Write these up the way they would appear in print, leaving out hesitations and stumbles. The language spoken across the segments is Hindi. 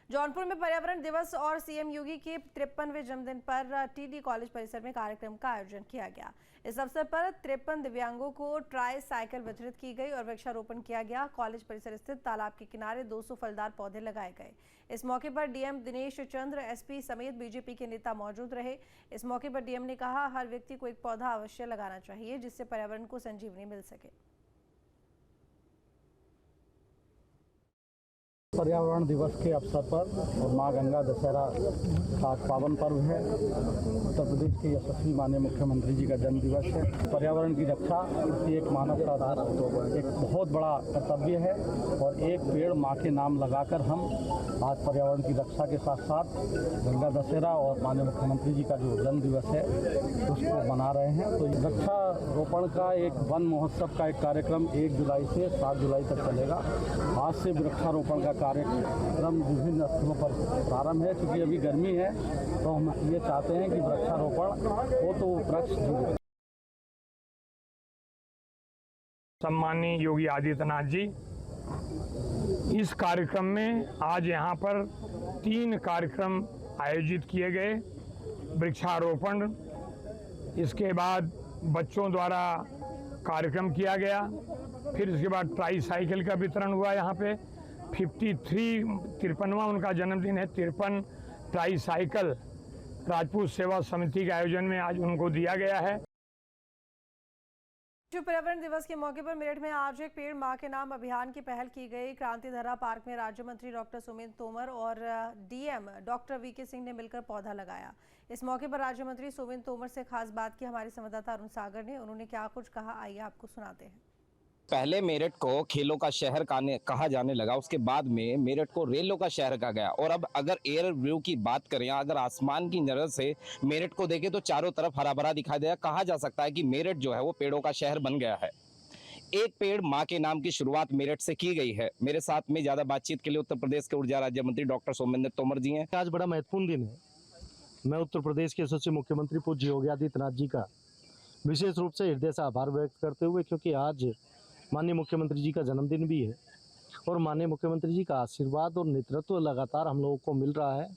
जौनपुर में पर्यावरण दिवस और सीएम योगी के 53वें जन्मदिन पर टीडी कॉलेज परिसर में कार्यक्रम का आयोजन किया गया। इस अवसर पर 53 दिव्यांगों को ट्राई साइकिल वितरित की गई और वृक्षारोपण किया गया। कॉलेज परिसर स्थित तालाब के किनारे 200 फलदार पौधे लगाए गए। इस मौके पर डीएम दिनेश चंद्र, एसपी समेत बीजेपी के नेता मौजूद रहे। इस मौके पर डीएम ने कहा, हर व्यक्ति को एक पौधा अवश्य लगाना चाहिए, जिससे पर्यावरण को संजीवनी मिल सके। पर्यावरण दिवस के अवसर पर और माँ गंगा दशहरा का पावन पर्व है। उत्तर प्रदेश के यशस्वी माननीय मुख्यमंत्री जी का जन्म दिवस है। पर्यावरण की रक्षा एक मानव का एक बहुत बड़ा कर्तव्य है और एक पेड़ माँ के नाम लगाकर हम आज पर्यावरण की रक्षा के साथ साथ गंगा दशहरा और माननीय मुख्यमंत्री जी का जो जन्म दिवस है उसको मना रहे हैं। तो वृक्षारोपण का एक वन महोत्सव का एक कार्यक्रम 1 जुलाई से 7 जुलाई तक चलेगा। आज से वृक्षारोपण का कार्यक्रम विभिन्न स्थलों पर प्रारंभ है। क्योंकि अभी गर्मी है तो हम ये चाहते हैं कि वृक्षारोपण हो तो वृक्ष जीवित। सम्माननीय योगी आदित्यनाथ जी, इस कार्यक्रम में आज यहाँ पर 3 कार्यक्रम आयोजित किए गए। वृक्षारोपण, इसके बाद बच्चों द्वारा कार्यक्रम किया गया, फिर इसके बाद ट्राई साइकिल का वितरण हुआ। यहाँ पे 53वां उनका जन्मदिन है। 53 ट्राई साइकिल राजपूत सेवा समिति के आयोजन में आज उनको दिया गया है। विश्व पर्यावरण दिवस के मौके पर मेरठ में आज एक पेड़ मां के नाम अभियान की पहल की गई। क्रांति धरा पार्क में राज्य मंत्री डॉक्टर सुमित तोमर और डीएम डॉक्टर वीके सिंह ने मिलकर पौधा लगाया। इस मौके पर राज्य मंत्री सुमित तोमर से खास बात की हमारे संवाददाता अरुण सागर ने। उन्होंने क्या कुछ कहा, आइए आपको सुनाते हैं। पहले मेरठ को खेलों का शहर कहा जाने लगा, उसके बाद में मेरठ को रेलों का शहर कहा गया। और अब अगर एयर व्यू की बात करें, अगर आसमान की नजर से मेरठ को देखें तो चारों तरफ हरा भरा दिखाई देगा। कहा जा सकता है कि मेरठ जो है वो पेड़ों का शहर बन गया है। एक पेड़ माँ के नाम की शुरुआत मेरठ से की गई है। मेरे साथ में ज्यादा बातचीत के लिए उत्तर प्रदेश के ऊर्जा राज्य मंत्री डॉक्टर सोमेंद्र तोमर जी हैं। आज बड़ा महत्वपूर्ण दिन है। मैं उत्तर प्रदेश के यशस्वी मुख्यमंत्री पूज्य योगी आदित्यनाथ जी का विशेष रूप से हृदय से आभार व्यक्त करते हुए, क्योंकि आज माननीय मुख्यमंत्री जी का जन्मदिन भी है और माननीय मुख्यमंत्री जी का आशीर्वाद और नेतृत्व लगातार हम लोगों को मिल रहा है।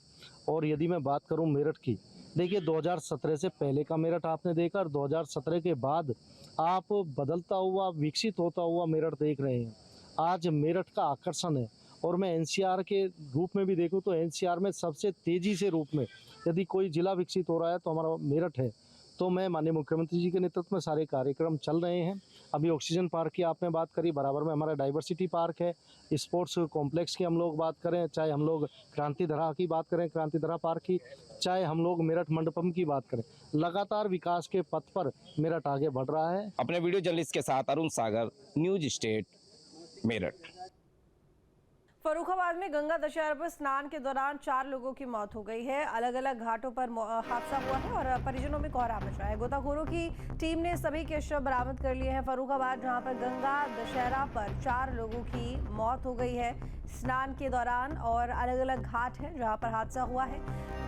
और यदि मैं बात करूं मेरठ की, देखिए 2017 से पहले का मेरठ आपने देखा और 2017 के बाद आप बदलता हुआ, विकसित होता हुआ मेरठ देख रहे हैं। आज मेरठ का आकर्षण है। और मैं एनसीआर के रूप में भी देखूँ तो एनसीआर में सबसे तेज़ी से रूप में यदि कोई जिला विकसित हो रहा है तो हमारा मेरठ है। तो मैं माननीय मुख्यमंत्री जी के नेतृत्व में सारे कार्यक्रम चल रहे हैं। अभी ऑक्सीजन पार्क की आपने बात करी, बराबर में हमारा डाइवर्सिटी पार्क है। स्पोर्ट्स कॉम्प्लेक्स की हम लोग बात करें, चाहे हम लोग क्रांति धरा की बात करें, क्रांति धरा पार्क की, चाहे हम लोग मेरठ मंडपम की बात करें, लगातार विकास के पथ पर मेरठ आगे बढ़ रहा है। अपने वीडियो जर्नलिस्ट के साथ अरुण सागर, न्यूज स्टेट, मेरठ। फर्रुखाबाद में गंगा दशहरा पर स्नान के दौरान 4 लोगों की मौत हो गई है। अलग अलग घाटों पर हादसा हुआ है और परिजनों में कोहराम मचा है। गोताखोरों की टीम ने सभी के शव बरामद कर लिए हैं। फर्रुखाबाद, जहां पर गंगा दशहरा पर 4 लोगों की मौत हो गई है स्नान के दौरान, और अलग अलग घाट हैं जहां पर हादसा हुआ है।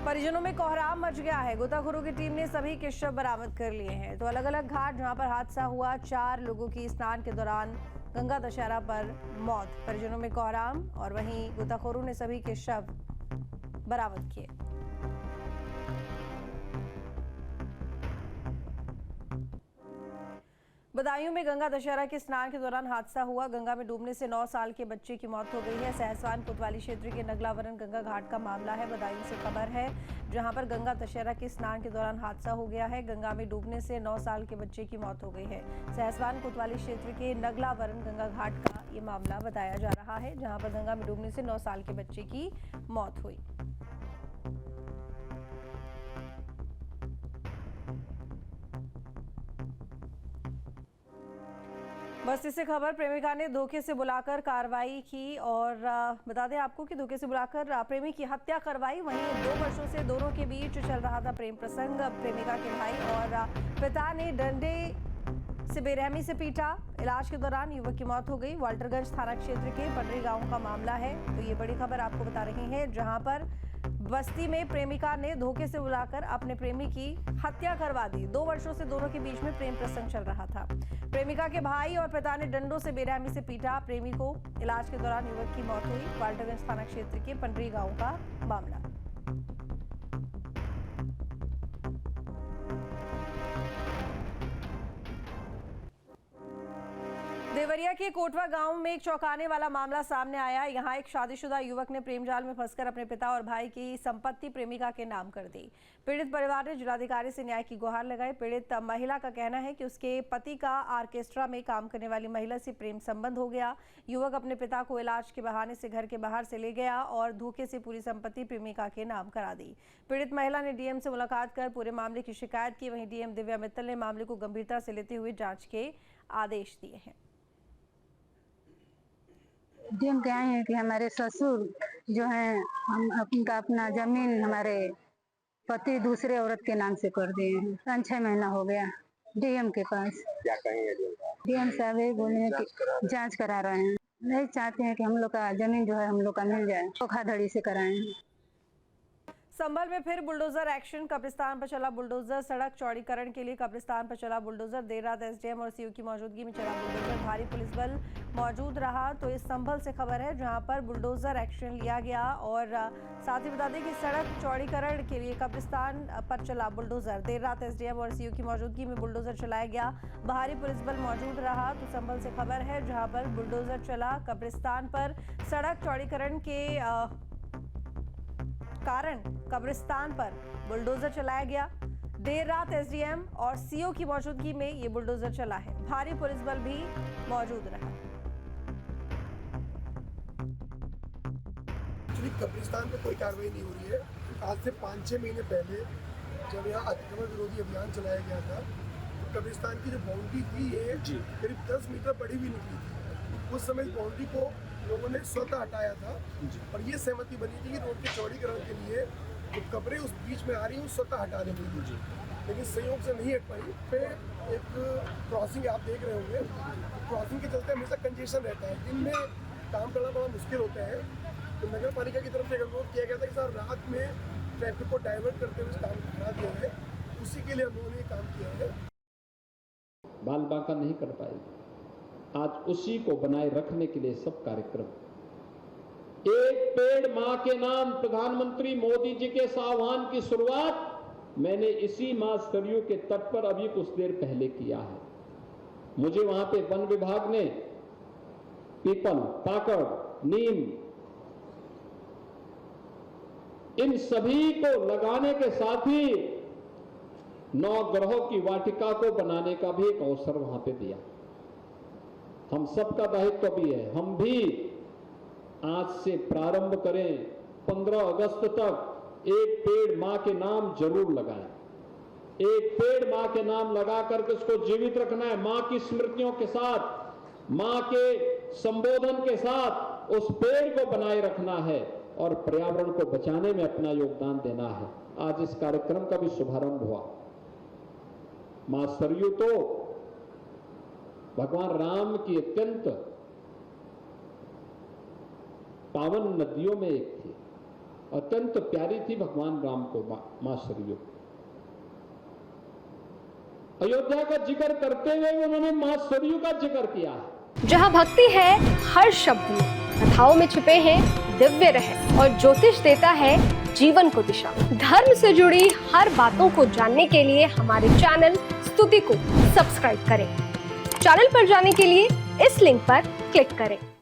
परिजनों में कोहराम मच गया है। गोताखोरों की टीम ने सभी के शव बरामद कर लिए हैं। तो अलग अलग घाट जहां पर हादसा हुआ, 4 लोगों की स्नान के दौरान गंगा दशहरा पर मौत, परिजनों में कोहराम, और वहीं गोताखोरों ने सभी के शव बरामद किए। बदायूं में गंगा दशहरा के स्नान के दौरान हादसा हुआ। गंगा में डूबने से 9 साल के बच्चे की मौत हो गई है। सहसवान कोतवाली क्षेत्र के नगलावरन गंगा घाट का मामला है। बदायूं से खबर है, जहां पर गंगा दशहरा के स्नान के दौरान हादसा हो गया है। गंगा में डूबने से 9 साल के बच्चे की मौत हो गई है। सहसवान कोतवाली क्षेत्र के नगलावरन गंगा घाट का ये मामला बताया जा रहा है, जहाँ पर गंगा में डूबने से 9 साल के बच्चे की मौत हुई। बस्ती से खबर, प्रेमिका ने धोखे से बुलाकर कार्रवाई की। और बता दें आपको कि धोखे से बुलाकर प्रेमी की हत्या करवाई। वहीं 2 वर्षों से दोनों के बीच चल रहा था प्रेम प्रसंग। प्रेमिका के भाई और पिता ने डंडे से बेरहमी से पीटा। इलाज के दौरान युवक की मौत हो गई। वाल्टरगंज थाना क्षेत्र के पंडरी गांव का मामला है। तो ये बड़ी खबर आपको बता रहे हैं, जहां पर बस्ती में प्रेमिका ने धोखे से बुलाकर अपने प्रेमी की हत्या करवा दी। 2 वर्षों से दोनों के बीच में प्रेम प्रसंग चल रहा था। प्रेमिका के भाई और पिता ने डंडों से बेरहमी से पीटा। प्रेमी को इलाज के दौरान युवक की मौत हुई। वाल्टरगंज थाना क्षेत्र के पंडरी गांव का मामला। देवरिया के कोटवा गांव में एक चौंकाने वाला मामला सामने आया। यहां एक शादीशुदा युवक ने प्रेम जाल में फंसकर अपने पिता और भाई की संपत्ति प्रेमिका के नाम कर दी। पीड़ित परिवार ने जिलाधिकारी से न्याय की गुहार लगाई। पीड़ित महिला का कहना है कि उसके पति का ऑर्केस्ट्रा में काम करने वाली महिला से प्रेम संबंध हो गया। युवक अपने पिता को इलाज के बहाने से घर के बाहर से ले गया और धोखे से पूरी संपत्ति प्रेमिका के नाम करा दी। पीड़ित महिला ने डीएम से मुलाकात कर पूरे मामले की शिकायत की। वहीं डीएम दिव्या मित्तल ने मामले को गंभीरता से लेते हुए जाँच के आदेश दिए हैं। डीएम क्या है कि हमारे ससुर जो हैं हम उनका अपना जमीन हमारे पति दूसरे औरत के नाम से कर दिए हैं। 5-6 महीना हो गया डीएम के पास। क्या कहेंगे डीएम साहब? ये बोले कि जांच करा रहे हैं। नहीं चाहते हैं कि हम लोग का जमीन जो है हम लोग का मिल जाए, धोखाधड़ी से कराए हैं। संभल में फिर बुलडोजर एक्शन। कब्रिस्तान पर चला बुलडोजर। सड़क चौड़ीकरण के लिए कब्रिस्तान पर चला बुलडोजर। देर रात एसडीएम और सीओ की मौजूदगी में चला बुलडोजर। भारी पुलिस बल मौजूद रहा। तो इस संभल से खबर है जहां पर बुलडोजर एक्शन लिया गया। और साथ ही बता दें कि सड़क चौड़ीकरण के लिए कब्रिस्तान पर चला बुलडोजर। देर रात एसडीएम और सीओ की मौजूदगी में बुलडोजर चलाया गया। भारी पुलिस बल मौजूद रहा। तो संभल से खबर है जहाँ पर बुलडोजर चला। कब्रिस्तान पर सड़क चौड़ीकरण के कारण कब्रिस्तान पर बुलडोजर चलाया गया। देर रात एसडीएम और सीओ की मौजूदगी में ये बुलडोजर चला है। भारी पुलिस बल भी मौजूद रहा। कब्रिस्तान पे कोई कार्रवाई नहीं हो रही है। आज से 5-6 महीने पहले जब यहाँ अतिक्रमण विरोधी अभियान चलाया गया था तो कब्रिस्तान की जो बाउंड्री थी ये करीब 10 मीटर बड़ी भी निकली थी। उस समय बाउंड्री को लोगों ने स्वतः हटाया था और ये सहमति बनी थी कि रोड के चौड़ीकरण के लिए जो कब्रें उस बीच में आ रही हैं स्वतः हटा देनी थी, लेकिन संयोग से नहीं हट पाई। फिर एक क्रॉसिंग आप देख रहे होंगे, क्रॉसिंग के चलते हमेशा कंजेशन रहता है। दिन में काम करना बड़ा मुश्किल होता है। तो नगर पालिका की तरफ से अनुरोध किया गया था कि सर रात में ट्रैफिक को डाइवर्ट करते हुए काम करा दिया है। उसी के लिए हम लोगों ने काम किया है। बाल बांका नहीं कर पाएगी। आज उसी को बनाए रखने के लिए सब कार्यक्रम। एक पेड़ मां के नाम प्रधानमंत्री मोदी जी के आह्वान की शुरुआत मैंने इसी मां सरयू के तट पर अभी कुछ देर पहले किया है। मुझे वहां पे वन विभाग ने पीपल, पाकड़, नीम इन सभी को लगाने के साथ ही 9 ग्रहों की वाटिका को बनाने का भी एक अवसर वहां पे दिया। हम सबका दायित्व भी है। हम भी आज से प्रारंभ करें। 15 अगस्त तक एक पेड़ मां के नाम जरूर लगाएं। एक पेड़ मां के नाम लगा करके उसको जीवित रखना है। मां की स्मृतियों के साथ, मां के संबोधन के साथ उस पेड़ को बनाए रखना है और पर्यावरण को बचाने में अपना योगदान देना है। आज इस कार्यक्रम का भी शुभारंभ हुआ। मां सरयू तो भगवान राम की अत्यंत पावन नदियों में एक थी। अत्यंत प्यारी थी भगवान राम को मां सरयू। अयोध्या का जिक्र करते हुए उन्होंने मां सरयू का जिक्र किया है। जहां भक्ति है हर शब्द में, कथाओं में छुपे हैं दिव्य रहस्य और ज्योतिष देता है जीवन को दिशा। धर्म से जुड़ी हर बातों को जानने के लिए हमारे चैनल स्तुति को सब्सक्राइब करें। चैनल पर जाने के लिए इस लिंक पर क्लिक करें।